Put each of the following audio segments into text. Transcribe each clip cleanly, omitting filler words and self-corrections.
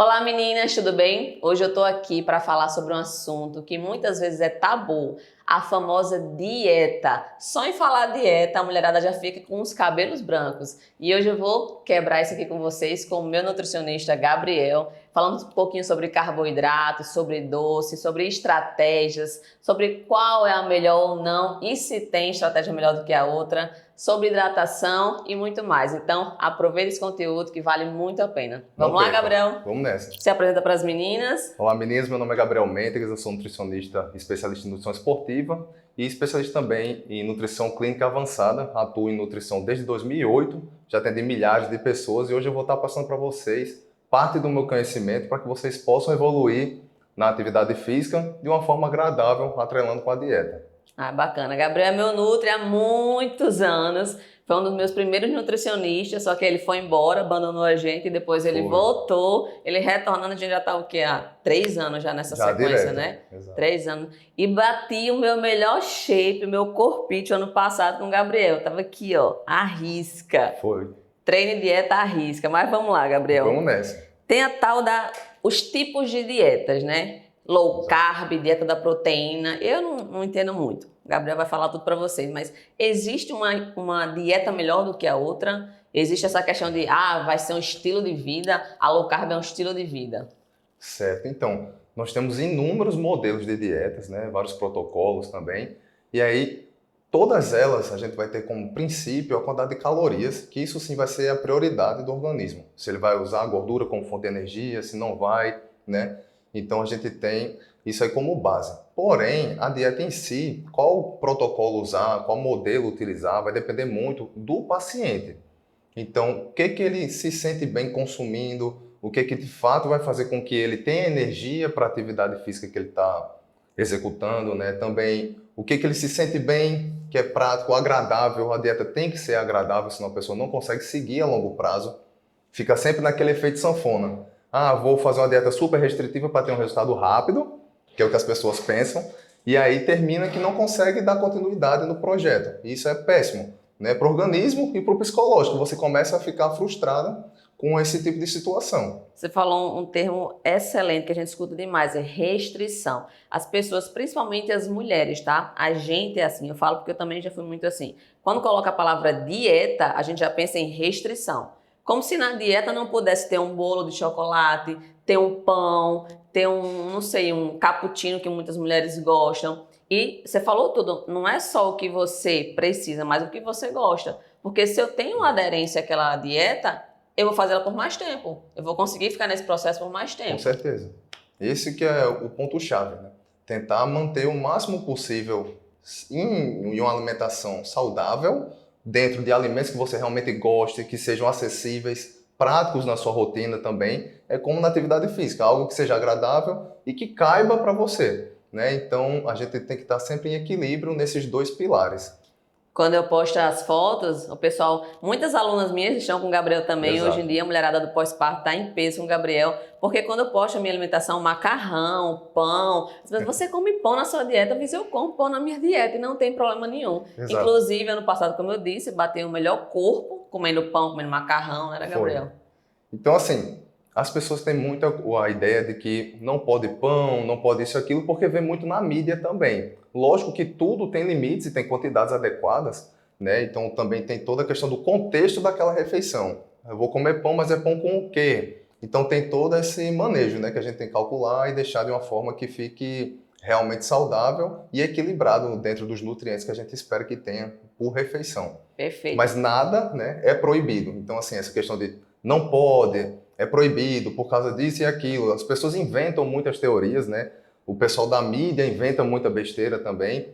Olá meninas, tudo bem? Hoje eu tô aqui para falar sobre um assunto que muitas vezes é tabu, a famosa dieta. Só em falar dieta, a mulherada já fica com os cabelos brancos. E hoje eu vou quebrar isso aqui com vocês com o meu nutricionista Gabriel, falando um pouquinho sobre carboidratos, sobre doce, sobre estratégias, sobre qual é a melhor ou não e se tem estratégia melhor do que a outra, sobre hidratação e muito mais. Então, aproveita esse conteúdo que vale muito a pena. Não Vamos lá, perca. Gabriel? Vamos nessa. Se apresenta para as meninas. Olá meninas, meu nome é Gabriel Mendes, eu sou nutricionista especialista em nutrição esportiva e especialista também em nutrição clínica avançada. Atuo em nutrição desde 2008, já atendi milhares de pessoas e hoje eu vou estar passando para vocês parte do meu conhecimento para que vocês possam evoluir na atividade física de uma forma agradável, atrelando com a dieta. Ah, bacana. Gabriel é meu nutri há muitos anos. Foi um dos meus primeiros nutricionistas, só que ele foi embora, abandonou a gente e depois ele Foi. voltou. Ele retornando, a gente já tá o quê? Há 3 anos já nessa Já sequência, direto. né? Exato. 3 anos. E bati o meu melhor shape, o meu corpite ano passado com o Gabriel. Eu tava aqui, ó, à risca. Foi. Treino e dieta à risca. Mas vamos lá, Gabriel. Vamos nessa. Tem a tal os tipos de dietas, né? Low carb, dieta da proteína. Eu não entendo muito. O Gabriel vai falar tudo para vocês, mas existe uma dieta melhor do que a outra? Existe essa questão de, vai ser um estilo de vida, a low carb é um estilo de vida. Certo, então, nós temos inúmeros modelos de dietas, né? Vários protocolos também, e aí todas elas a gente vai ter como princípio a quantidade de calorias, que isso sim vai ser a prioridade do organismo. Se ele vai usar a gordura como fonte de energia, se não vai, né? Então a gente tem isso aí como base. Porém, a dieta em si, qual protocolo usar, qual modelo utilizar, vai depender muito do paciente. Então, o que ele se sente bem consumindo, o que de fato vai fazer com que ele tenha energia para a atividade física que ele está executando, né? Também, o que ele se sente bem, que é prático, agradável. A dieta tem que ser agradável, senão a pessoa não consegue seguir a longo prazo. Fica sempre naquele efeito sanfona. Vou fazer uma dieta super restritiva para ter um resultado rápido, que é o que as pessoas pensam, e aí termina que não consegue dar continuidade no projeto. Isso é péssimo, né? Para o organismo e para o psicológico. Você começa a ficar frustrado com esse tipo de situação. Você falou um termo excelente que a gente escuta demais, é restrição. As pessoas, principalmente as mulheres, tá? A gente é assim, eu falo porque eu também já fui muito assim. Quando coloca a palavra dieta, a gente já pensa em restrição. Como se na dieta não pudesse ter um bolo de chocolate, ter um pão, ter não sei, um cappuccino que muitas mulheres gostam. E você falou tudo, não é só o que você precisa, mas o que você gosta. Porque se eu tenho aderência àquela dieta, eu vou fazer ela por mais tempo. Eu vou conseguir ficar nesse processo por mais tempo. Com certeza. Esse que é o ponto-chave, né? Tentar manter o máximo possível em uma alimentação saudável, dentro de alimentos que você realmente goste, que sejam acessíveis, práticos na sua rotina também, é como na atividade física, algo que seja agradável e que caiba para você, né? Então, a gente tem que estar sempre em equilíbrio nesses dois pilares. Quando eu posto as fotos, o pessoal, muitas alunas minhas estão com o Gabriel também. Exato. Hoje em dia, a mulherada do pós-parto está em peso com o Gabriel, porque quando eu posto a minha alimentação, macarrão, pão, às vezes você come pão na sua dieta, mas eu como pão na minha dieta e não tem problema nenhum. Exato. Inclusive, ano passado, como eu disse, bateu o melhor corpo comendo pão, comendo macarrão, era Gabriel. Foi. Então, assim, as pessoas têm muito a ideia de que não pode pão, não pode isso e aquilo, porque vê muito na mídia também. Lógico que tudo tem limites e tem quantidades adequadas, né? Então também tem toda a questão do contexto daquela refeição. Eu vou comer pão, mas é pão com o quê? Então tem todo esse manejo, né, que a gente tem que calcular e deixar de uma forma que fique realmente saudável e equilibrado dentro dos nutrientes que a gente espera que tenha por refeição. Perfeito. Mas nada, né, é proibido. Então, assim, essa questão de não pode, é proibido por causa disso e aquilo. As pessoas inventam muitas teorias, né? O pessoal da mídia inventa muita besteira também.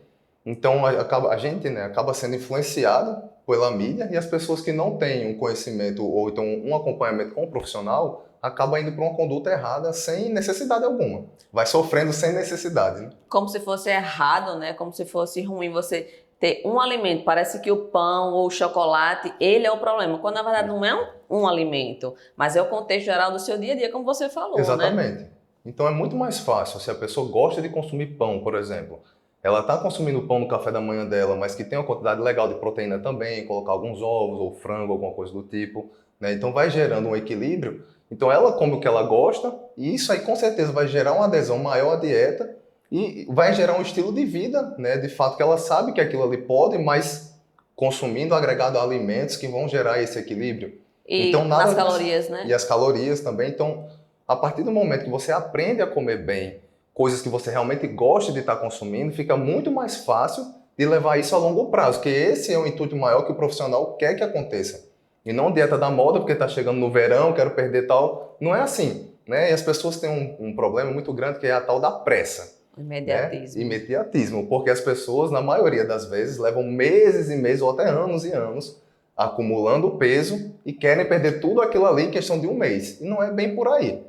Então, a gente, né, acaba sendo influenciado pela mídia e as pessoas que não têm um conhecimento ou então um acompanhamento com um profissional acabam indo para uma conduta errada sem necessidade alguma. Vai sofrendo sem necessidade, né? Como se fosse errado, né? Como se fosse ruim você ter um alimento. Parece que o pão ou o chocolate, ele é o problema. Quando na verdade não é um alimento, mas é o contexto geral do seu dia a dia, como você falou, Exatamente. né? Então é muito mais fácil, se a pessoa gosta de consumir pão, por exemplo, ela está consumindo pão no café da manhã dela, mas que tem uma quantidade legal de proteína também, colocar alguns ovos ou frango, alguma coisa do tipo, né? Então vai gerando um equilíbrio Então ela come o que ela gosta e isso aí com certeza vai gerar uma adesão maior à dieta e vai gerar um estilo de vida, né? De fato que ela sabe que aquilo ali pode, mas consumindo agregado a alimentos que vão gerar esse equilíbrio. Então E nada nas calorias, e né? as calorias também. Então, a partir do momento que você aprende a comer bem, coisas que você realmente gosta de estar consumindo, fica muito mais fácil de levar isso a longo prazo, que esse é o intuito maior que o profissional quer que aconteça. E não dieta da moda, porque está chegando no verão, quero perder tal. Não é assim, né? E as pessoas têm um problema muito grande que é a tal da pressa, né? Imediatismo. Imediatismo, porque as pessoas, na maioria das vezes, levam meses e meses ou até anos e anos acumulando peso e querem perder tudo aquilo ali em questão de um mês. E não é bem por aí.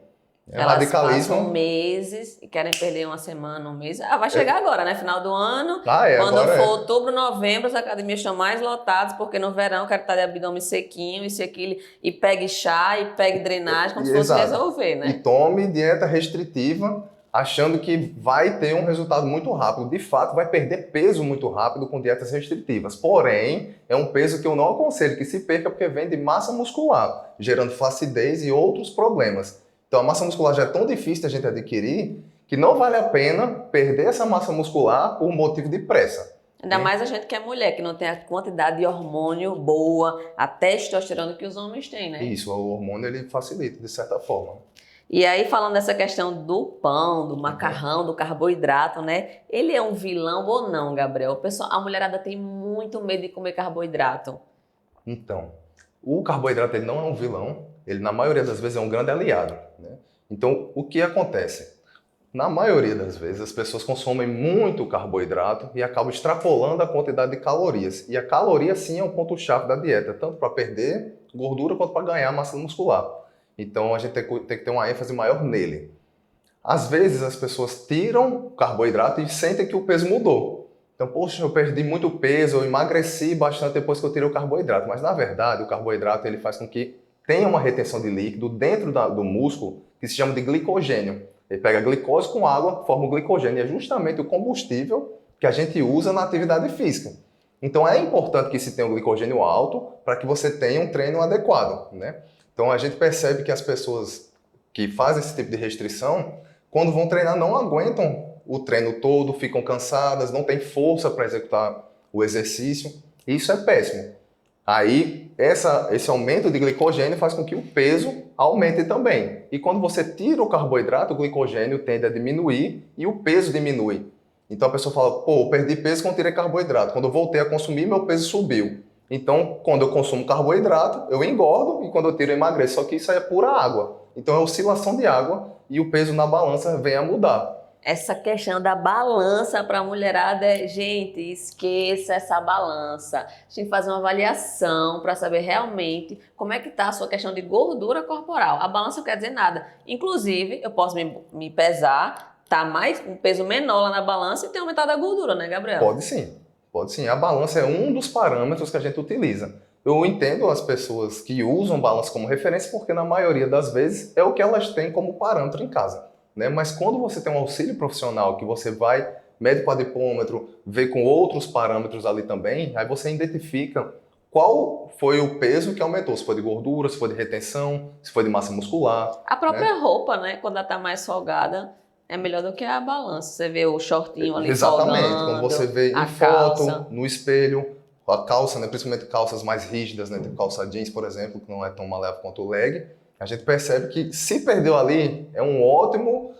O Elas passam radicalismo. meses e querem perder uma semana, um mês. Ah, vai chegar agora, né? Final do ano. Quando Agora for é. outubro, novembro, as academias estão mais lotadas, porque no verão eu quero estar de abdômen sequinho, isso e aquilo, e pegue chá, e pegue drenagem, como se fosse Exato. resolver, E né? tome dieta restritiva, achando que vai ter um resultado muito rápido. De fato, vai perder peso muito rápido com dietas restritivas. Porém, é um peso que eu não aconselho que se perca porque vem de massa muscular, gerando flacidez e outros problemas. Então, a massa muscular já é tão difícil de a gente adquirir que não vale a pena perder essa massa muscular por motivo de pressa. Ainda mais a gente que é mulher, que não tem a quantidade de hormônio boa, a testosterona que os homens têm, né? Isso, o hormônio ele facilita, de certa forma. E aí, falando dessa questão do pão, do macarrão, do carboidrato, né? Ele é um vilão ou não, Gabriel? A mulherada tem muito medo de comer carboidrato. Então, o carboidrato ele não é um vilão, ele na maioria das vezes é um grande aliado, né? Então, o que acontece? Na maioria das vezes, as pessoas consomem muito carboidrato e acabam extrapolando a quantidade de calorias. E a caloria, sim, é um ponto-chave da dieta, tanto para perder gordura quanto para ganhar massa muscular. Então, a gente tem que ter uma ênfase maior nele. Às vezes, as pessoas tiram o carboidrato e sentem que o peso mudou. Então, poxa, eu perdi muito peso, eu emagreci bastante depois que eu tirei o carboidrato. Mas, na verdade, o carboidrato ele faz com que tenha uma retenção de líquido dentro do músculo que se chama de glicogênio. Ele pega a glicose com água, forma o glicogênio. E é justamente o combustível que a gente usa na atividade física. Então, é importante que se tenha um glicogênio alto para que você tenha um treino adequado, né? Então, a gente percebe que as pessoas que fazem esse tipo de restrição, quando vão treinar, não aguentam o treino todo, ficam cansadas, não têm força para executar o exercício. Isso é péssimo. Aí, esse aumento de glicogênio faz com que o peso aumente também. E quando você tira o carboidrato, o glicogênio tende a diminuir e o peso diminui. Então a pessoa fala, pô, eu perdi peso quando tirei carboidrato. Quando eu voltei a consumir, meu peso subiu. Então, quando eu consumo carboidrato, eu engordo e quando eu tiro, eu emagreço. Só que isso aí é pura água. Então é oscilação de água e o peso na balança vem a mudar. Essa questão da balança para a mulherada é, gente, esqueça essa balança. A gente tem que fazer uma avaliação para saber realmente como é que está a sua questão de gordura corporal. A balança não quer dizer nada. Inclusive, eu posso me pesar, tá mais um peso menor lá na balança e ter aumentado a gordura, né, Gabriel? Pode sim, pode sim. A balança é um dos parâmetros que a gente utiliza. Eu entendo as pessoas que usam balança como referência porque na maioria das vezes é o que elas têm como parâmetro em casa, né? Mas quando você tem um auxílio profissional que você vai, mede o adipômetro, vê com outros parâmetros ali também, aí você identifica qual foi o peso que aumentou, se foi de gordura, se foi de retenção, se foi de massa muscular, A né? própria roupa, né, quando ela tá mais folgada, é melhor do que a balança. Você vê o shortinho ali Exatamente. Quando você folgando, vê em a foto, calça. no espelho, a calça, né, principalmente calças mais rígidas, né, tipo calça jeans, por exemplo, que não é tão maleável quanto o leg, a gente percebe que se perdeu ali, é um ótimo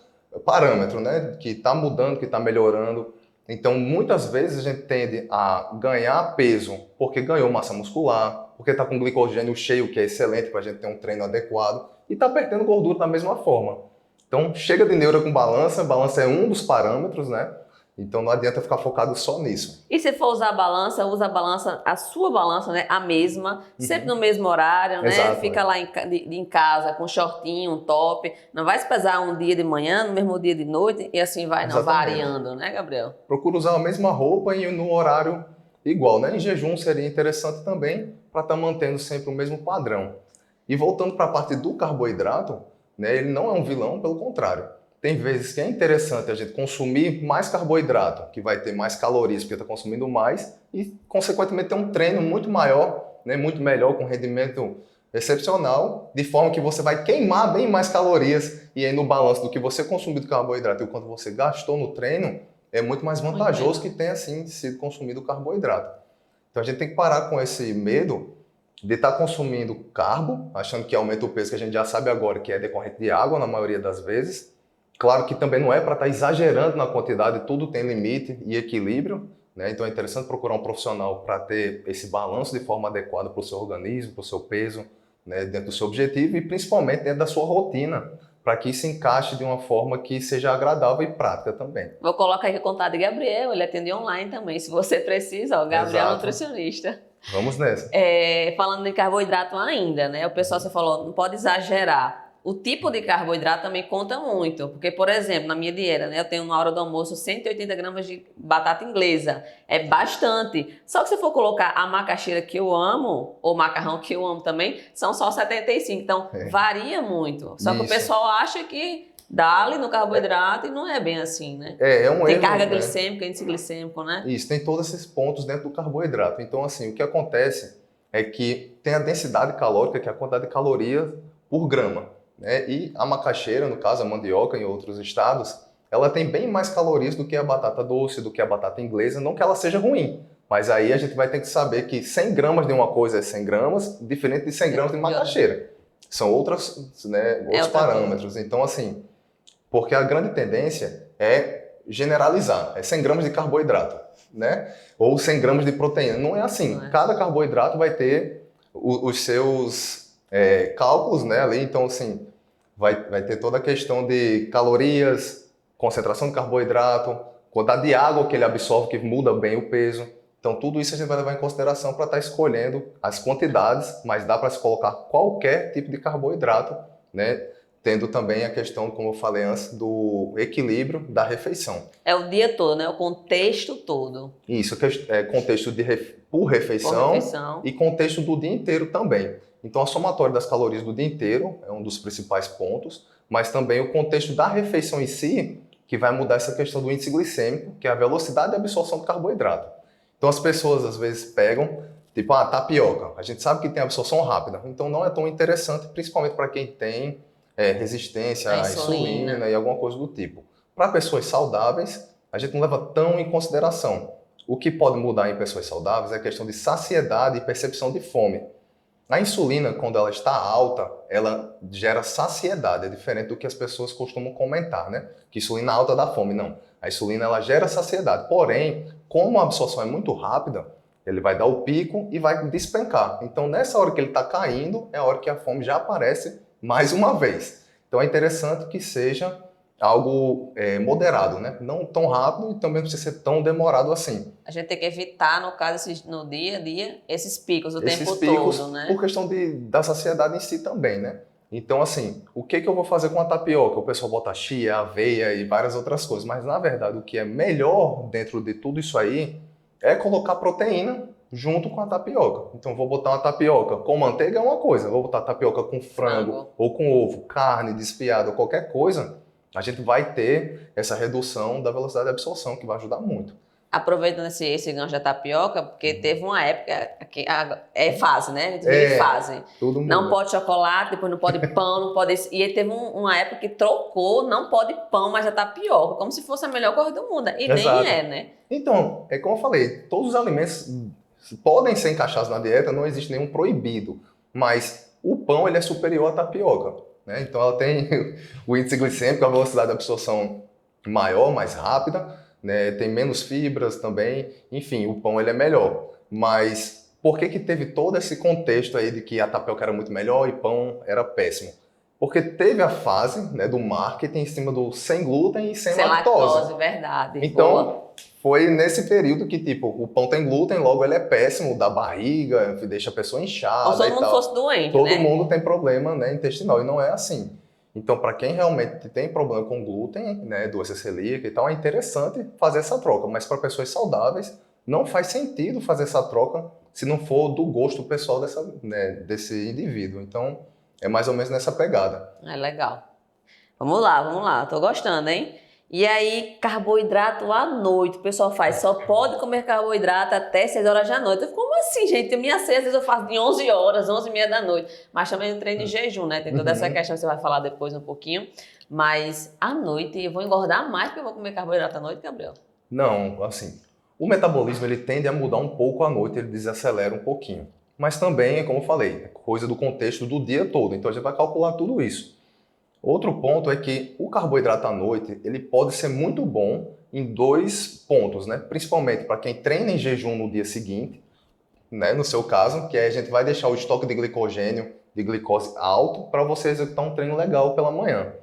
parâmetro, né, que está mudando, que está melhorando. Então, muitas vezes a gente tende a ganhar peso porque ganhou massa muscular, porque está com glicogênio cheio, que é excelente para a gente ter um treino adequado, e está perdendo gordura da mesma forma. Então, chega de neura com balança, balança é um dos parâmetros, né? Então, não adianta ficar focado só nisso. E se for usar a balança, usa a balança, a sua balança, né? A mesma, sempre no mesmo horário, né? Exato, Fica lá em casa com um shortinho, um top. Não vai se pesar um dia de manhã, no mesmo dia de noite, e assim vai, não, exatamente. variando, né, Gabriel? Procura usar a mesma roupa e no horário igual, né? Em jejum seria interessante também para estar mantendo sempre o mesmo padrão. E voltando para a parte do carboidrato, né? Ele não é um vilão, pelo contrário. Tem vezes que é interessante a gente consumir mais carboidrato, que vai ter mais calorias porque está consumindo mais e, consequentemente, ter um treino muito maior, né? Muito melhor, com rendimento excepcional, de forma que você vai queimar bem mais calorias e aí no balanço do que você consumiu de carboidrato e o quanto você gastou no treino, é muito mais vantajoso que tenha, assim, sido consumido carboidrato. Então a gente tem que parar com esse medo de estar consumindo carbo, achando que aumenta o peso, que a gente já sabe agora que é decorrente de água na maioria das vezes. Claro que também não é para estar exagerando na quantidade, tudo tem limite e equilíbrio, né? Então é interessante procurar um profissional para ter esse balanço de forma adequada para o seu organismo, para o seu peso, né? Dentro do seu objetivo e principalmente dentro da sua rotina, para que isso encaixe de uma forma que seja agradável e prática também. Vou colocar aqui o contato de Gabriel, ele atende online também, se você precisa, ó, Gabriel Exato. nutricionista. Vamos nessa. Falando de carboidrato ainda, né? O pessoal, você falou, não pode exagerar. O tipo de carboidrato também conta muito, porque, por exemplo, na minha dieta, né, eu tenho na hora do almoço 180 gramas de batata inglesa. É bastante. Só que se for colocar a macaxeira que eu amo, ou macarrão que eu amo também, são só 75. Então, varia muito. Só que o pessoal acha que dá-lhe no carboidrato e não é bem assim, né? É um Tem erro, carga né? glicêmica, índice glicêmico, né? Isso, tem todos esses pontos dentro do carboidrato. Então, assim, o que acontece é que tem a densidade calórica, que é a quantidade de calorias por grama, né? E a macaxeira, no caso, a mandioca em outros estados, ela tem bem mais calorias do que a batata doce, do que a batata inglesa, não que ela seja ruim, mas aí a gente vai ter que saber que 100 gramas de uma coisa é 100 gramas, diferente de 100 gramas de macaxeira. São outros, né, outros parâmetros. Então, assim, porque a grande tendência é generalizar, é 100 gramas de carboidrato, né? Ou 100 gramas de proteína. Não é assim. Não é. Cada carboidrato vai ter os seus cálculos, né? Ali, então, assim, vai ter toda a questão de calorias, concentração de carboidrato, quantidade de água que ele absorve, que muda bem o peso. Então, tudo isso a gente vai levar em consideração para estar escolhendo as quantidades, mas dá para se colocar qualquer tipo de carboidrato, né? Tendo também a questão, como eu falei antes, do equilíbrio da refeição. É o dia todo, né? O contexto todo. Isso, é contexto por refeição e contexto do dia inteiro também. Então, a somatória das calorias do dia inteiro é um dos principais pontos, mas também o contexto da refeição em si, que vai mudar essa questão do índice glicêmico, que é a velocidade de absorção do carboidrato. Então, as pessoas às vezes pegam, tipo, tapioca. A gente sabe que tem absorção rápida, então não é tão interessante, principalmente para quem tem resistência à insulina e alguma coisa do tipo. Para pessoas saudáveis, a gente não leva tão em consideração. O que pode mudar em pessoas saudáveis é a questão de saciedade e percepção de fome. A insulina, quando ela está alta, ela gera saciedade, é diferente do que as pessoas costumam comentar, né? Que insulina alta dá fome. Não. A insulina, ela gera saciedade. Porém, como a absorção é muito rápida, ele vai dar o pico e vai despencar. Então, nessa hora que ele está caindo, é a hora que a fome já aparece mais uma vez. Então é interessante que seja algo moderado, né? Não tão rápido e também não precisa ser tão demorado assim. A gente tem que evitar, no caso, no dia a dia, esses picos o tempo picos, todo, né? Por questão da saciedade em si também, né? Então, assim, o que eu vou fazer com a tapioca? O pessoal bota chia, aveia e várias outras coisas, mas na verdade o que é melhor dentro de tudo isso aí é colocar proteína junto com a tapioca. Então, vou botar uma tapioca com manteiga é uma coisa, vou botar tapioca com frango ou com ovo, carne desfiada, qualquer coisa, a gente vai ter essa redução da velocidade de absorção, que vai ajudar muito. Aproveitando esse gancho da tapioca, porque teve uma época, que é fase, né? A gente vive fase. Tudo muda. Não pode chocolate, depois não pode pão, não pode... E aí teve uma época que trocou, não pode pão, mas a tapioca, como se fosse a melhor coisa do mundo. E Exato. nem é, né? Então, é como eu falei, todos os alimentos podem ser encaixados na dieta, não existe nenhum proibido, mas o pão ele é superior à tapioca, né? Então ela tem o índice glicêmico, a velocidade de absorção maior, mais rápida, né? Tem menos fibras também, enfim, o pão ele é melhor. Mas por que teve todo esse contexto aí de que a tapioca era muito melhor e pão era péssimo? Porque teve a fase, né, do marketing em cima do sem glúten e sem lactose. Verdade. Então, foi nesse período que, tipo, o pão tem glúten, logo ele é péssimo, dá barriga, deixa a pessoa inchada e tal. Como se todo mundo fosse doente, Todo né? mundo tem problema, né, intestinal, e não é assim. Então, para quem realmente tem problema com glúten, né, doença celíaca e tal, é interessante fazer essa troca. Mas para pessoas saudáveis, não faz sentido fazer essa troca se não for do gosto pessoal desse indivíduo. Então, é mais ou menos nessa pegada. É legal. Vamos lá. Tô gostando, hein? E aí, carboidrato à noite, o pessoal faz, só pode comer carboidrato até 6 horas da noite. Eu fico, como assim, gente? Minha ceia, às vezes eu faço de 11 horas, 11h30 da noite. Mas também eu treino em jejum, né? Tem toda essa Uhum. questão que você vai falar depois um pouquinho. Mas à noite, eu vou engordar mais porque eu vou comer carboidrato à noite, Gabriel? Não, assim, o metabolismo ele tende a mudar um pouco à noite, ele desacelera um pouquinho. Mas também, como eu falei, é coisa do contexto do dia todo, então a gente vai calcular tudo isso. Outro ponto é que o carboidrato à noite, ele pode ser muito bom em dois pontos, né? Principalmente para quem treina em jejum no dia seguinte, né? No seu caso, que aí a gente vai deixar o estoque de glicogênio, de glicose alto, para você executar um treino legal pela manhã.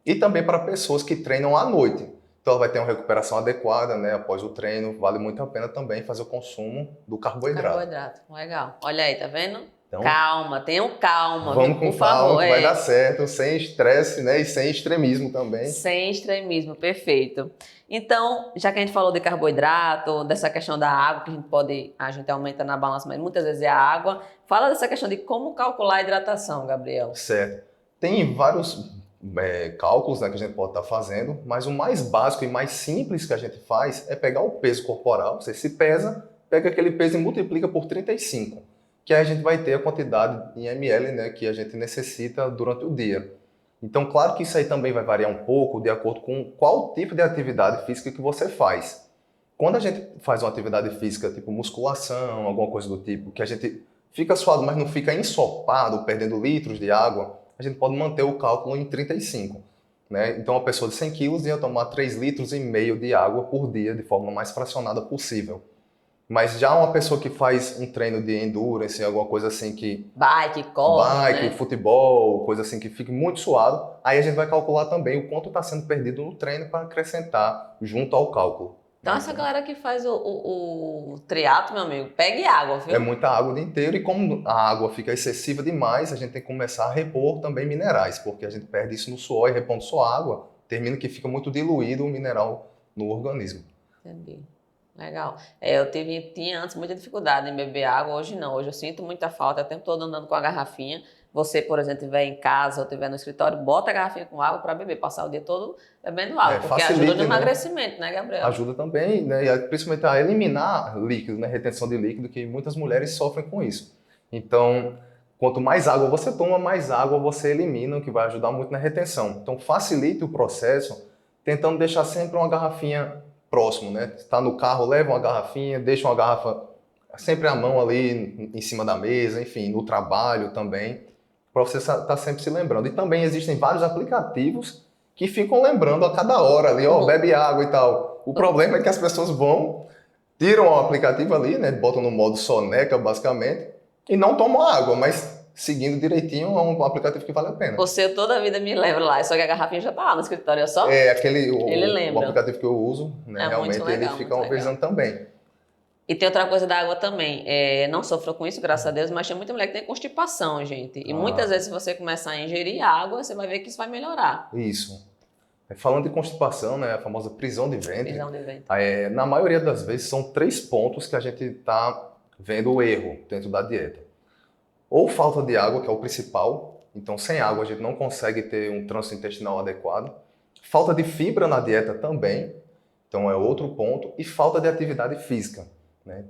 E também para pessoas que treinam à noite. Então ela vai ter uma recuperação adequada, né? Após o treino, vale muito a pena também fazer o consumo do carboidrato. Carboidrato, legal. Olha aí, tá vendo? Então, Calma, tenham calma, viu? vamos Por com calma favor, que vai dar certo, sem estresse, né? E sem extremismo também. sem extremismo, perfeito. Então, já que a gente falou de carboidrato, dessa questão da água, que a gente aumenta na balança, mas muitas vezes é a água. Fala dessa questão de como calcular a hidratação, Gabriel. Certo. Tem vários cálculos, né, que a gente pode estar fazendo, mas o mais básico e mais simples que a gente faz é pegar o peso corporal. Você se pesa, pega aquele peso e multiplica por 35, que aí a gente vai ter a quantidade em ml, né, que a gente necessita durante o dia. Então, claro que isso aí também vai variar um pouco de acordo com qual tipo de atividade física que você faz. Quando a gente faz uma atividade física, tipo musculação, alguma coisa do tipo, que a gente fica suado, mas não fica ensopado, perdendo litros de água, a gente pode manter o cálculo em 35. Né? Então, uma pessoa de 100 quilos ia tomar 3,5 litros de água por dia, de forma mais fracionada possível. Mas já uma pessoa que faz um treino de endurance, alguma coisa assim que Bike, corre, bike, né? futebol, coisa assim que fique muito suado, aí a gente vai calcular também o quanto está sendo perdido no treino para acrescentar junto ao cálculo. Então, Né? essa Então, galera que faz o triatlo, meu amigo, pegue água, é viu? muita água o dia inteiro e como a água fica excessiva demais, a gente tem que começar a repor também minerais, porque a gente perde isso no suor e repondo só água, termina que fica muito diluído o mineral no organismo. Entendi. Legal. Tinha antes muita dificuldade em beber água, hoje não. Hoje eu sinto muita falta, o tempo todo andando com a garrafinha. Você, por exemplo, estiver em casa ou estiver no escritório, bota a garrafinha com água para beber, passar o dia todo bebendo água, porque ajuda no Facilite, né? emagrecimento, né, Gabriel? Ajuda também, né? E principalmente a eliminar líquido, né? Retenção de líquido, que muitas mulheres sofrem com isso. Então, quanto mais água você toma, mais água você elimina, o que vai ajudar muito na retenção. Então, facilite o processo, tentando deixar sempre uma garrafinha próximo, né? Está no carro, leva uma garrafinha, deixa uma garrafa sempre à mão ali em cima da mesa, enfim, no trabalho também, para você estar sempre se lembrando. E também existem vários aplicativos que ficam lembrando a cada hora ali, ó, Como- bebe água e tal. O problema é que as pessoas vão, tiram o aplicativo ali, né, botam no modo soneca, basicamente, e não tomam água, mas seguindo direitinho é um aplicativo que vale a pena. Você toda a vida me lembra lá, só que a garrafinha já tá lá no escritório, é só? É aquele, Ele o lembra. aplicativo que eu uso, né, É muito realmente ele legal, fica muito legal. avisando também. E tem outra coisa da água também. Não sofro com isso, graças a Deus, mas tem muita mulher que tem constipação, gente. E muitas Ah, vezes, se você começar a ingerir água, você vai ver que isso vai melhorar. isso. Falando de constipação, né, a famosa prisão de ventre, Prisão de ventre. na maioria das vezes são 3 pontos que a gente está vendo o erro dentro da dieta. Ou falta de água, que é o principal, então sem água a gente não consegue ter um trânsito intestinal adequado. Falta de fibra na dieta também, então é outro ponto. E falta de atividade física. Né?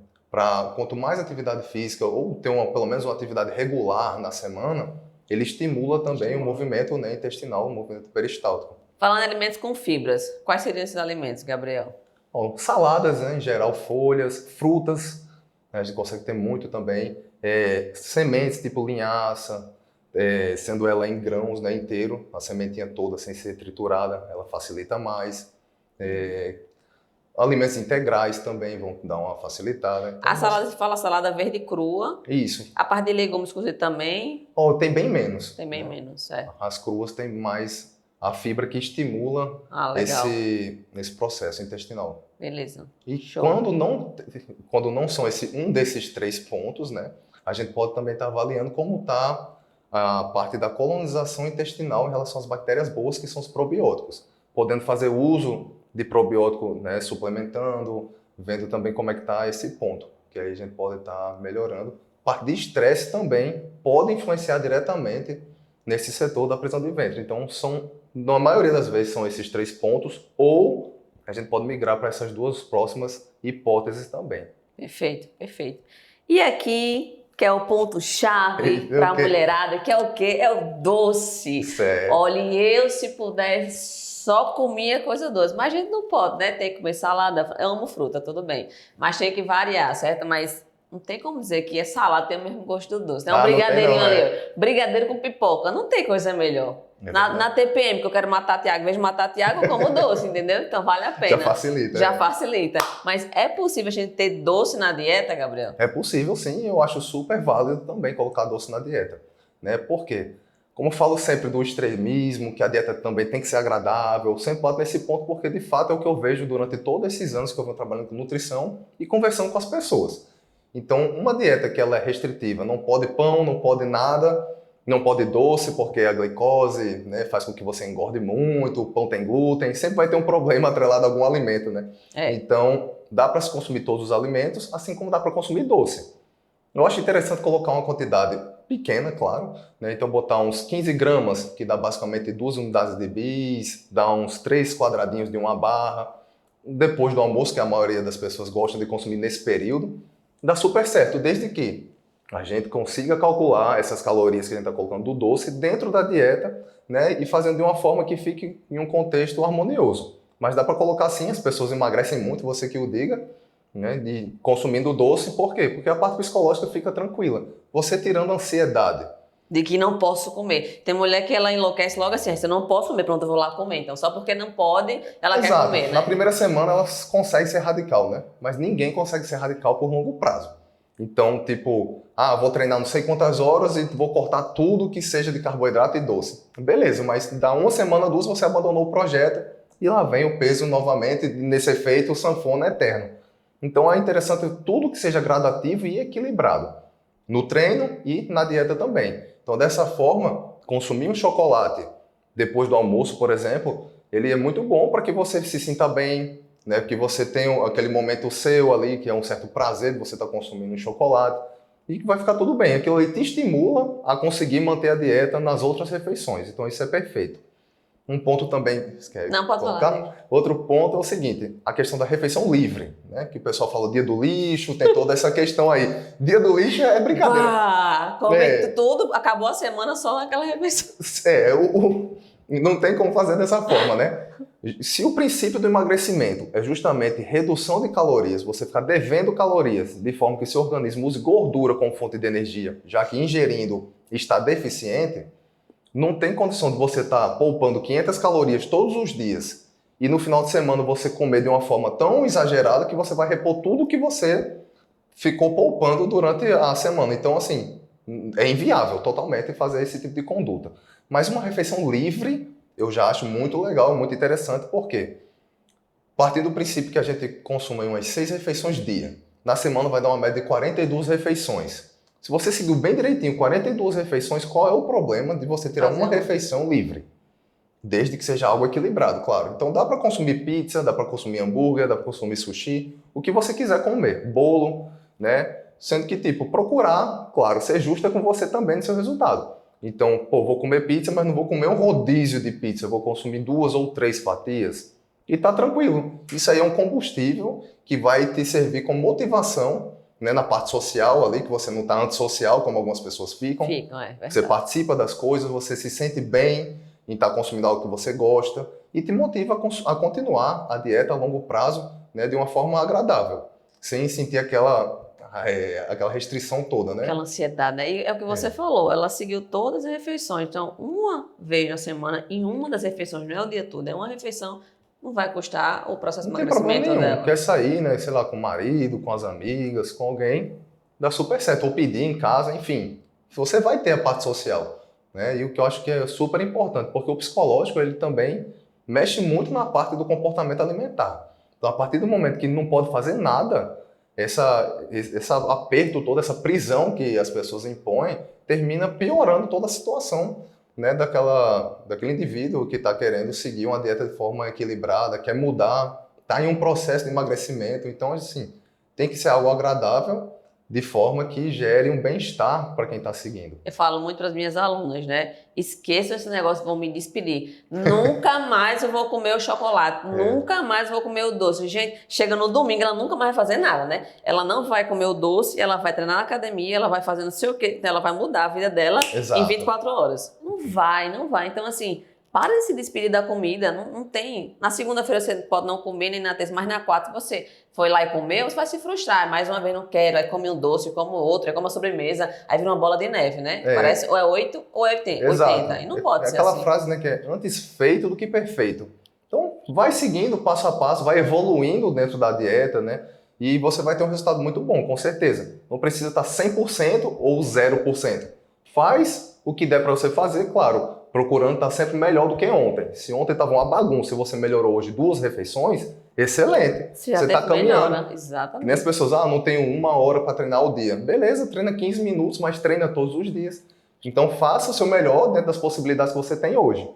Quanto mais atividade física, ou ter pelo menos uma atividade regular na semana, ele estimula também o movimento, né, intestinal, o movimento peristáltico. Falando em alimentos com fibras, quais seriam esses alimentos, Gabriel? Bom, saladas, né, em geral, folhas, frutas, né, a gente consegue ter muito também. Sementes tipo linhaça, sendo ela em grãos, né, inteiro, a sementinha toda sem ser triturada, ela facilita mais. Alimentos integrais também vão dar uma facilitada. A Então, salada, se fala salada verde crua. isso. A parte de legumes cozidos também, Ó, tem bem menos. tem bem Né? menos, é. As cruas têm mais a fibra que estimula Ah, legal. esse processo intestinal. Beleza. E Show. quando não são um desses 3 pontos, né, a gente pode também estar avaliando como está a parte da colonização intestinal em relação às bactérias boas, que são os probióticos. Podendo fazer uso de probiótico, né, suplementando, vendo também como é que está esse ponto, que aí a gente pode estar melhorando. Parte de estresse também pode influenciar diretamente nesse setor da prisão de ventre. Então, na maioria das vezes, são esses 3 pontos, ou a gente pode migrar para essas 2 próximas hipóteses também. Perfeito, perfeito. E aqui, que é o ponto-chave para a mulherada, que é o quê? É o doce. Certo. Olha, eu, se pudesse, só comia coisa doce. Mas a gente não pode, né? Tem que comer salada. Eu amo fruta, tudo bem. Mas tem que variar, certo? Mas não tem como dizer que é salada tem o mesmo gosto do doce. Tem um brigadeirinho ali, ó. Brigadeiro com pipoca. Não tem coisa melhor. Na TPM, que eu quero matar Tiago, em vez de matar Tiago, eu como doce, entendeu? Então vale a pena. Já facilita. Já facilita. Mas é possível a gente ter doce na dieta, Gabriel? É possível, sim. Eu acho super válido também colocar doce na dieta. Né? Por quê? Como eu falo sempre do extremismo, que a dieta também tem que ser agradável, eu sempre bato nesse ponto porque, de fato, é o que eu vejo durante todos esses anos que eu venho trabalhando com nutrição e conversando com as pessoas. Então, uma dieta que ela é restritiva, não pode pão, não pode nada, não pode doce, porque a glicose, né, faz com que você engorde muito, o pão tem glúten, sempre vai ter um problema atrelado a algum alimento, né? Então, dá para se consumir todos os alimentos, assim como dá para consumir doce. Eu acho interessante colocar uma quantidade pequena, claro, né? Então botar uns 15 gramas, que dá basicamente 2 unidades de bis, dá uns 3 quadradinhos de uma barra, depois do almoço, que a maioria das pessoas gostam de consumir nesse período, dá super certo, desde que a gente consiga calcular essas calorias que a gente está colocando do doce dentro da dieta, né? E fazendo de uma forma que fique em um contexto harmonioso. Mas dá para colocar sim, as pessoas emagrecem muito, você que o diga, né, de consumindo doce, por quê? Porque a parte psicológica fica tranquila. Você tirando a ansiedade. De que não posso comer. Tem mulher que ela enlouquece logo assim, eu não posso comer, pronto, eu vou lá comer. Então, só porque não pode, ela quer comer, né? Na primeira semana ela consegue ser radical, né? Mas ninguém consegue ser radical por longo prazo. Então, tipo, vou treinar não sei quantas horas e vou cortar tudo que seja de carboidrato e doce. Beleza, mas dá uma semana, 2, você abandonou o projeto e lá vem o peso novamente, nesse efeito sanfona eterno. Então é interessante tudo que seja gradativo e equilibrado, no treino e na dieta também. Então dessa forma, consumir um chocolate depois do almoço, por exemplo, ele é muito bom para que você se sinta bem, né? Que você tenha aquele momento seu ali, que é um certo prazer de você estar consumindo um chocolate, e que vai ficar tudo bem. Aquilo ali te estimula a conseguir manter a dieta nas outras refeições. Então isso é perfeito. Um ponto também, você quer Não, pode colocar? falar. Outro ponto é o seguinte, a questão da refeição livre, né? Que o pessoal fala dia do lixo, tem toda essa questão aí. Dia do lixo é brincadeira. Come tudo, acabou a semana só naquela refeição. Não tem como fazer dessa forma, né? Se o princípio do emagrecimento é justamente redução de calorias, você ficar devendo calorias, de forma que seu organismo use gordura como fonte de energia, já que ingerindo está deficiente, não tem condição de você estar poupando 500 calorias todos os dias e no final de semana você comer de uma forma tão exagerada que você vai repor tudo que você ficou poupando durante a semana. Então, assim, é inviável totalmente fazer esse tipo de conduta. Mas uma refeição livre, eu já acho muito legal, muito interessante, porque partindo do princípio que a gente consome umas 6 refeições dia, na semana vai dar uma média de 42 refeições. Se você seguiu bem direitinho 42 refeições, qual é o problema de você tirar uma refeição livre? Desde que seja algo equilibrado, claro. Então dá para consumir pizza, dá para consumir hambúrguer, dá para consumir sushi, o que você quiser comer, bolo, né? Sendo que, tipo, procurar, claro, ser justa com você também no seu resultado. Então, vou comer pizza, mas não vou comer um rodízio de pizza, vou consumir 2 ou 3 fatias e tá tranquilo. Isso aí é um combustível que vai te servir como motivação, né, na parte social ali, que você não está antissocial, como algumas pessoas ficam. Você participa das coisas, você se sente bem em estar consumindo algo que você gosta e te motiva a continuar a dieta a longo prazo, né, de uma forma agradável, sem sentir aquela restrição toda, né? Aquela ansiedade, né? E é o que você falou, ela seguiu todas as refeições. Então, uma vez na semana, em uma das refeições, não é o dia todo, é uma refeição, não vai custar o processo de emagrecimento dela. Não tem problema nenhum. Quer sair, né, sei lá, com o marido, com as amigas, com alguém, dá super certo. Ou pedir em casa, enfim. Você vai ter a parte social, né? E o que eu acho que é super importante, porque o psicológico, ele também mexe muito na parte do comportamento alimentar. Então, a partir do momento que não pode fazer nada, esse aperto todo, essa prisão que as pessoas impõem, termina piorando toda a situação, né, daquele indivíduo que está querendo seguir uma dieta de forma equilibrada, quer mudar, está em um processo de emagrecimento. Então, assim, tem que ser algo agradável, de forma que gere um bem-estar para quem está seguindo. Eu falo muito para as minhas alunas, né? Esqueçam esse negócio, vão me despedir. Nunca mais eu vou comer o chocolate, nunca mais eu vou comer o doce. Gente, chega no domingo, ela nunca mais vai fazer nada, né? Ela não vai comer o doce, ela vai treinar na academia, ela vai fazer não sei o quê, ela vai mudar a vida dela em 24 horas. Não vai, não vai. Então, assim, para de se despedir da comida, não tem. Na segunda-feira você pode não comer, nem na terça, mas na quarta você foi lá e comeu, você vai se frustrar. Mais uma vez não quero, aí come um doce, como outro, aí come uma sobremesa, aí vira uma bola de neve, né? Parece ou é 8 ou é 80. Exato. E não pode ser aquela assim. frase, né, que é antes feito do que perfeito. Então, vai seguindo passo a passo, vai evoluindo dentro da dieta, né? E você vai ter um resultado muito bom, com certeza. Não precisa estar 100% ou 0%. Faz o que der para você fazer, claro, procurando estar sempre melhor do que ontem. Se ontem estava uma bagunça e você melhorou hoje 2 refeições, excelente. Você está caminhando. Melhora. Exatamente. Nessas pessoas, não tenho 1 hora para treinar o dia. Beleza, treina 15 minutos, mas treina todos os dias. Então faça o seu melhor dentro das possibilidades que você tem hoje.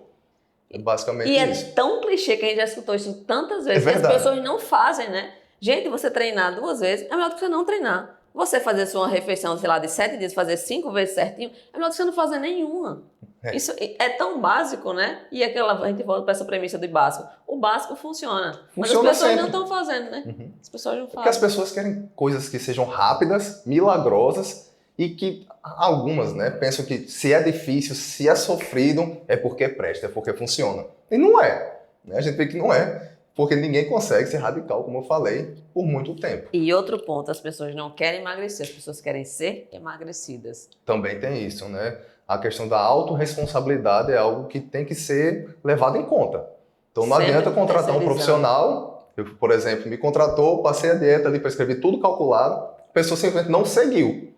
É basicamente isso. É tão clichê que a gente já escutou isso tantas vezes que as pessoas não fazem, né? Gente, você treinar 2 vezes é melhor do que você não treinar. Você fazer sua refeição, sei lá, de 7 dias, fazer 5 vezes certinho, é melhor do que você não fazer nenhuma. Isso é tão básico, né? E a gente volta para essa premissa do básico. O básico funciona. Mas as pessoas não estão fazendo, né? As pessoas não fazem. Porque as pessoas querem coisas que sejam rápidas, milagrosas e que algumas, né, pensam que se é difícil, se é sofrido, é porque presta, é porque funciona. E não é. Né? A gente vê que não é. Porque ninguém consegue ser radical, como eu falei, por muito tempo. E outro ponto, as pessoas não querem emagrecer, as pessoas querem ser emagrecidas. Também tem isso, né? A questão da autorresponsabilidade é algo que tem que ser levado em conta. Então não adianta contratar um profissional, eu, por exemplo, me contratou, passei a dieta ali, prescrevi tudo calculado, a pessoa simplesmente não seguiu.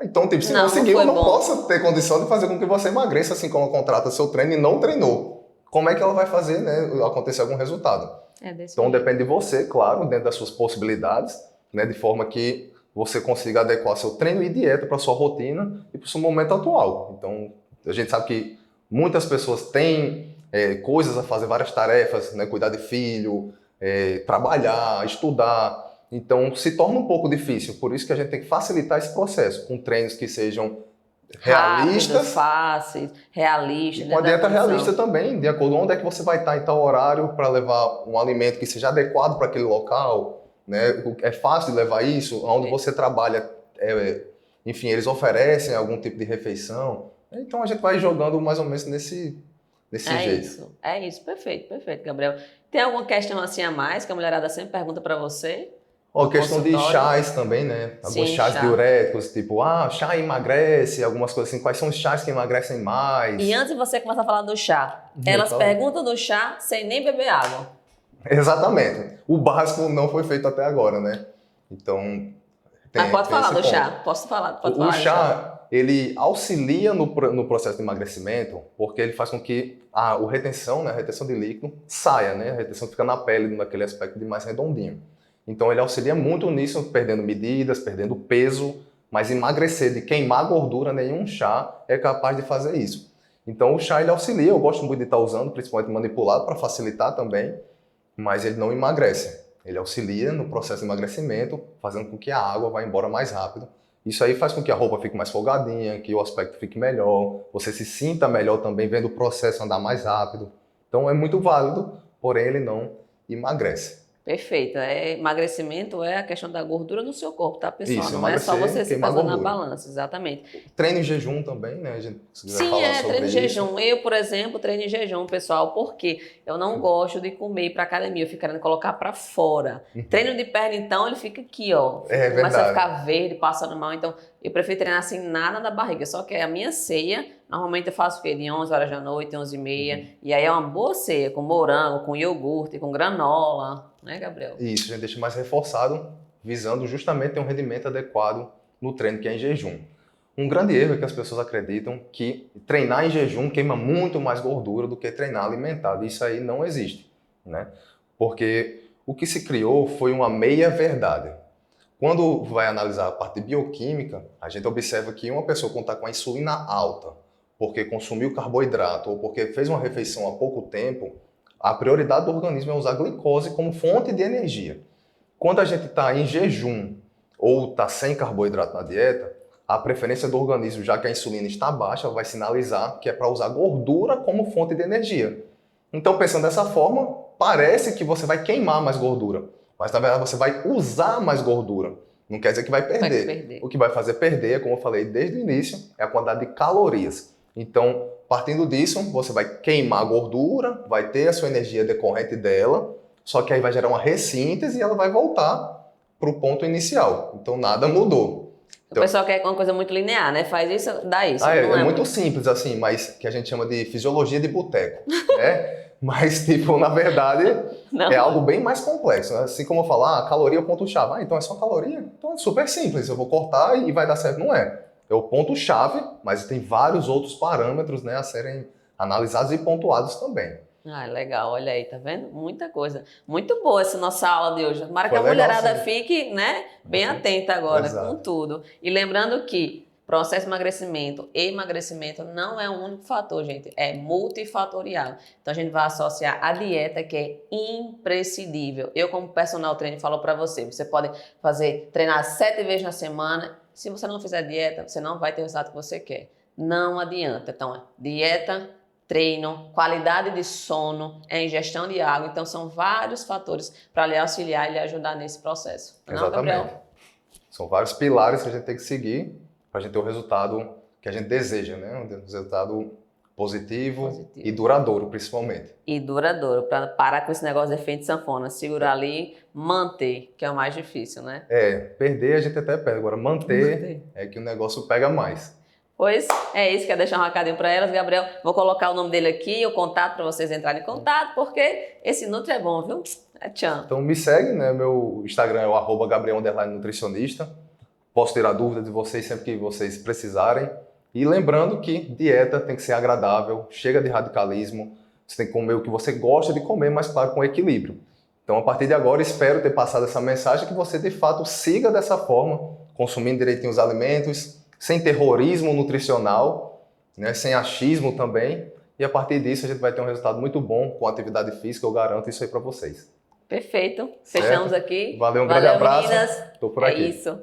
Então, tipo, se não seguiu, eu não posso ter condição de fazer com que você emagreça, assim como contrata seu treino e não treinou. Como é que ela vai fazer, né, acontecer algum resultado? Então depende de você, claro, dentro das suas possibilidades, né, de forma que você consiga adequar seu treino e dieta para sua rotina e para o seu momento atual. Então a gente sabe que muitas pessoas têm coisas a fazer, várias tarefas, né, cuidar de filho, trabalhar, estudar. Então se torna um pouco difícil, por isso que a gente tem que facilitar esse processo, com treinos que sejam realistas, rápido, fáceis, realistas. E com a dieta realista também, de acordo com onde é que você vai estar em tal horário para levar um alimento que seja adequado para aquele local, né? É fácil de levar isso, onde você trabalha, enfim, eles oferecem algum tipo de refeição. Então a gente vai jogando mais ou menos nesse jeito. É isso, perfeito, Gabriel. Tem alguma questão assim a mais que a mulherada sempre pergunta para você? Questão de chás também, né? Alguns chás diuréticos, tipo, chá emagrece, algumas coisas assim. Quais são os chás que emagrecem mais? E antes de você começar a falar do chá, elas perguntam do chá sem nem beber água. Exatamente. O básico não foi feito até agora, né? Então, mas pode falar do chá. Posso falar? Pode falar. O chá, ele auxilia no processo de emagrecimento, porque ele faz com que a retenção, né, a retenção de líquido saia, né? A retenção fica na pele, naquele aspecto de mais redondinho. Então ele auxilia muito nisso, perdendo medidas, perdendo peso, mas emagrecer, de queimar gordura, nenhum chá é capaz de fazer isso. Então o chá ele auxilia, eu gosto muito de estar usando, principalmente manipulado para facilitar também, mas ele não emagrece. Ele auxilia no processo de emagrecimento, fazendo com que a água vá embora mais rápido. Isso aí faz com que a roupa fique mais folgadinha, que o aspecto fique melhor, você se sinta melhor também vendo o processo andar mais rápido. Então é muito válido, porém ele não emagrece. Perfeito. Emagrecimento é a questão da gordura no seu corpo, tá, pessoal? Isso, não é só você se pesando na balança, exatamente. Treino em jejum também, né? A gente Sim, treino em jejum. Eu, por exemplo, treino em jejum, pessoal, porque eu não gosto de comer para academia, eu fico querendo colocar para fora. Treino de perna, então, ele fica aqui, ó. Começa a ficar verde, passando mal. Então, eu prefiro treinar assim, nada da barriga. Só que a minha ceia, normalmente eu faço o quê? De 11 horas da noite, 11h30. E aí é uma boa ceia, com morango, com iogurte, com granola. Né, Gabriel? Isso, a gente deixa mais reforçado, visando justamente ter um rendimento adequado no treino que é em jejum. Um grande erro é que as pessoas acreditam que treinar em jejum queima muito mais gordura do que treinar alimentado. Isso aí não existe, né? Porque o que se criou foi uma meia-verdade. Quando vai analisar a parte de bioquímica, a gente observa que uma pessoa quando está com a insulina alta, porque consumiu carboidrato ou porque fez uma refeição há pouco tempo, a prioridade do organismo é usar a glicose como fonte de energia. Quando a gente está em jejum, ou está sem carboidrato na dieta, a preferência do organismo, já que a insulina está baixa, vai sinalizar que é para usar gordura como fonte de energia. Então, pensando dessa forma, parece que você vai queimar mais gordura, mas na verdade você vai usar mais gordura. Não quer dizer que vai perder. O que vai fazer perder, como eu falei desde o início, é a quantidade de calorias. Então, partindo disso, você vai queimar a gordura, vai ter a sua energia decorrente dela, só que aí vai gerar uma ressíntese e ela vai voltar para o ponto inicial. Então, nada mudou. O pessoal quer uma coisa muito linear, né? Faz isso, dá isso. É muito simples, assim, mas que a gente chama de fisiologia de boteco, né? Mas, tipo, na verdade, é algo bem mais complexo, né? Assim como eu falar, caloria é o ponto-chave. Então é só caloria? Então é super simples, eu vou cortar e vai dar certo. Não é. É o ponto-chave, mas tem vários outros parâmetros, né, a serem analisados e pontuados também. Ah, legal, olha aí, tá vendo? Muita coisa. Muito boa essa nossa aula de hoje. Tomara que a Foi legal, mulherada sim. fique, né, bem atenta agora Exato. com tudo. E lembrando que processo de emagrecimento e emagrecimento não é um único fator, gente, é multifatorial. Então a gente vai associar a dieta, que é imprescindível. Eu, como personal trainer, falo para você, você pode treinar 7 vezes na semana. Se você não fizer dieta, você não vai ter o resultado que você quer. Não adianta. Então, dieta, treino, qualidade de sono, ingestão de água. Então, são vários fatores para lhe auxiliar e lhe ajudar nesse processo. Não, Exatamente. Gabriel? São vários pilares que a gente tem que seguir para a gente ter o resultado que a gente deseja, né? Um resultado positivo e duradouro, principalmente. E duradouro, para parar com esse negócio de efeito sanfona. Segurar ali, manter, que é o mais difícil, né? Perder a gente até perde. Agora, manter é que o negócio pega mais. Pois é isso, quer deixar um recadinho para elas, Gabriel? Vou colocar o nome dele aqui, o contato para vocês entrarem em contato, porque esse Nutri é bom, viu? É tchan. Então me segue, né? Meu Instagram é o @Gabriel_nutricionista. Posso tirar dúvidas de vocês sempre que vocês precisarem. E lembrando que dieta tem que ser agradável, chega de radicalismo, você tem que comer o que você gosta de comer, mas claro, com equilíbrio. Então, a partir de agora, espero ter passado essa mensagem que você, de fato, siga dessa forma, consumindo direitinho os alimentos, sem terrorismo nutricional, né, sem achismo também. E a partir disso, a gente vai ter um resultado muito bom com atividade física, eu garanto isso aí para vocês. Perfeito. Fechamos aqui. Valeu, um grande abraço. Meninas. Tô por aqui. É isso.